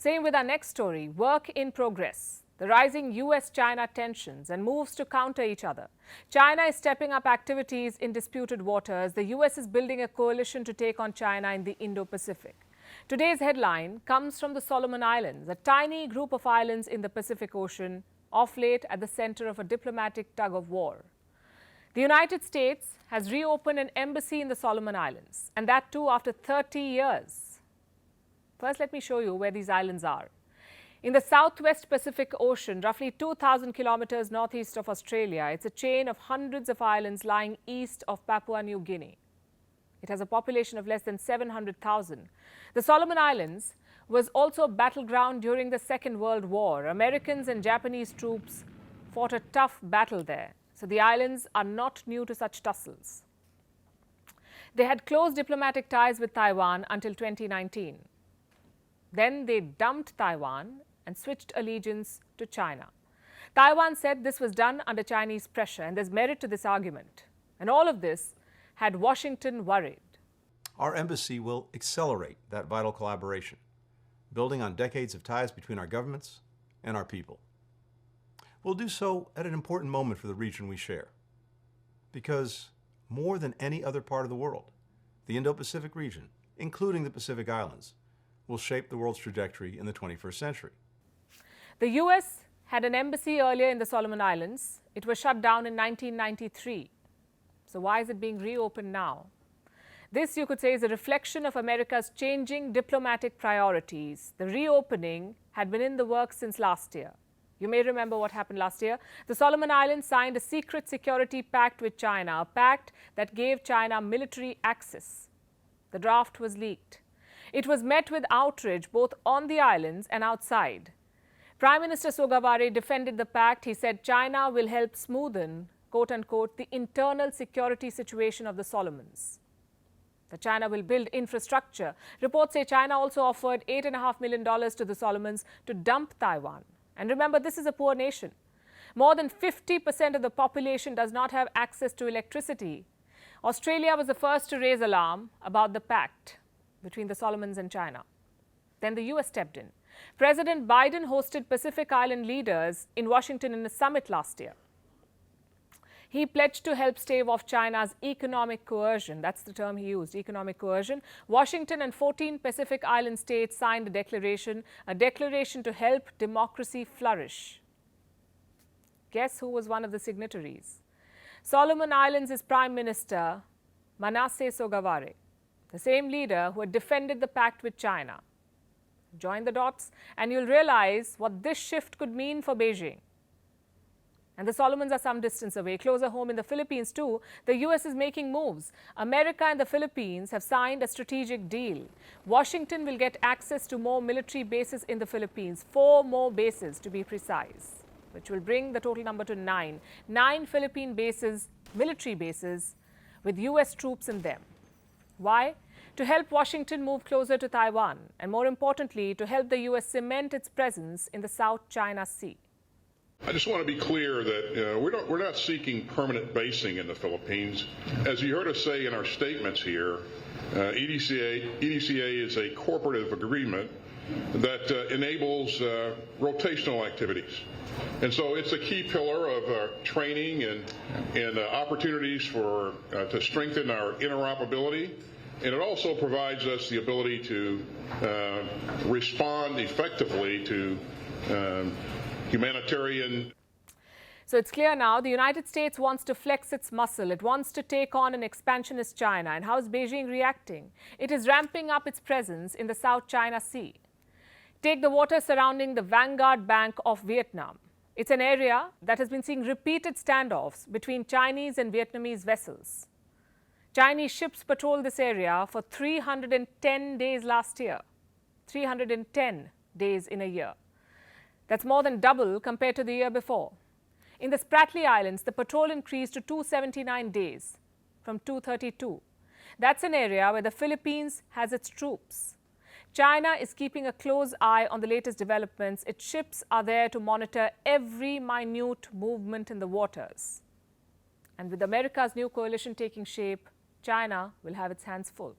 Same with our next story, work in progress. The rising US-China tensions and moves to counter each other. China is stepping up activities in disputed waters. The US is building a coalition to take on China in the Indo-Pacific. Today's headline comes from the Solomon Islands, a tiny group of islands in the Pacific Ocean, off late at the center of a diplomatic tug-of-war. The United States has reopened an embassy in the Solomon Islands, and that too after 30 years. First, let me show you where these islands are. In the southwest Pacific Ocean, roughly 2,000 kilometers northeast of Australia, it's a chain of hundreds of islands lying east of Papua New Guinea. It has a population of less than 700,000. The Solomon Islands was also a battleground during the Second World War. Americans and Japanese troops fought a tough battle there. So the islands are not new to such tussles. They had close diplomatic ties with Taiwan until 2019. Then they dumped Taiwan and switched allegiance to China. Taiwan said this was done under Chinese pressure, and there's merit to this argument. And all of this had Washington worried. Our embassy will accelerate that vital collaboration, building on decades of ties between our governments and our people. We'll do so at an important moment for the region we share, because more than any other part of the world, the Indo-Pacific region, including the Pacific Islands, will shape the world's trajectory in the 21st century. The US had an embassy earlier in the Solomon Islands. It was shut down in 1993. So why is it being reopened now? This, you could say, is a reflection of America's changing diplomatic priorities. The reopening had been in the works since last year. You may remember what happened last year. The Solomon Islands signed a secret security pact with China, a pact that gave China military access. The draft was leaked. It was met with outrage both on the islands and outside. Prime Minister Sogavare defended the pact. He said China will help smoothen, quote unquote, the internal security situation of the Solomons. That China will build infrastructure. Reports say China also offered $8.5 million to the Solomons to dump Taiwan. And remember, this is a poor nation. More than 50% of the population does not have access to electricity. Australia was the first to raise alarm about the pact between the Solomons and China. Then the US stepped in. President Biden hosted Pacific Island leaders in Washington in a summit last year. He pledged to help stave off China's economic coercion. That's the term he used, economic coercion. Washington and 14 Pacific Island states signed a declaration to help democracy flourish. Guess who was one of the signatories? Solomon Islands' Prime Minister Manasseh Sogavare, the same leader who had defended the pact with China. Join the dots and you'll realize what this shift could mean for Beijing. And the Solomons are some distance away. Closer home in the Philippines too, the US is making moves. America and the Philippines have signed a strategic deal. Washington will get access to more military bases in the Philippines, 4 more bases to be precise, which will bring the total number to 9. 9 Philippine bases, military bases, with US troops in them. Why? To help Washington move closer to Taiwan, and more importantly, to help the US cement its presence in the South China Sea. I just want to be clear that we're not seeking permanent basing in the Philippines. As you heard us say in our statements here, EDCA is a cooperative agreement that enables rotational activities. And so it's a key pillar of training and opportunities to strengthen our interoperability. And it also provides us the ability to respond effectively to humanitarian. So it's clear now the United States wants to flex its muscle. It wants to take on an expansionist China. And how is Beijing reacting? It is ramping up its presence in the South China Sea. Take the water surrounding the Vanguard Bank of Vietnam. It's an area that has been seeing repeated standoffs between Chinese and Vietnamese vessels. Chinese ships patrolled this area for 310 days last year. 310 days in a year. That's more than double compared to the year before. In the Spratly Islands, the patrol increased to 279 days from 232. That's an area where the Philippines has its troops. China is keeping a close eye on the latest developments. Its ships are there to monitor every minute movement in the waters. And with America's new coalition taking shape, China will have its hands full.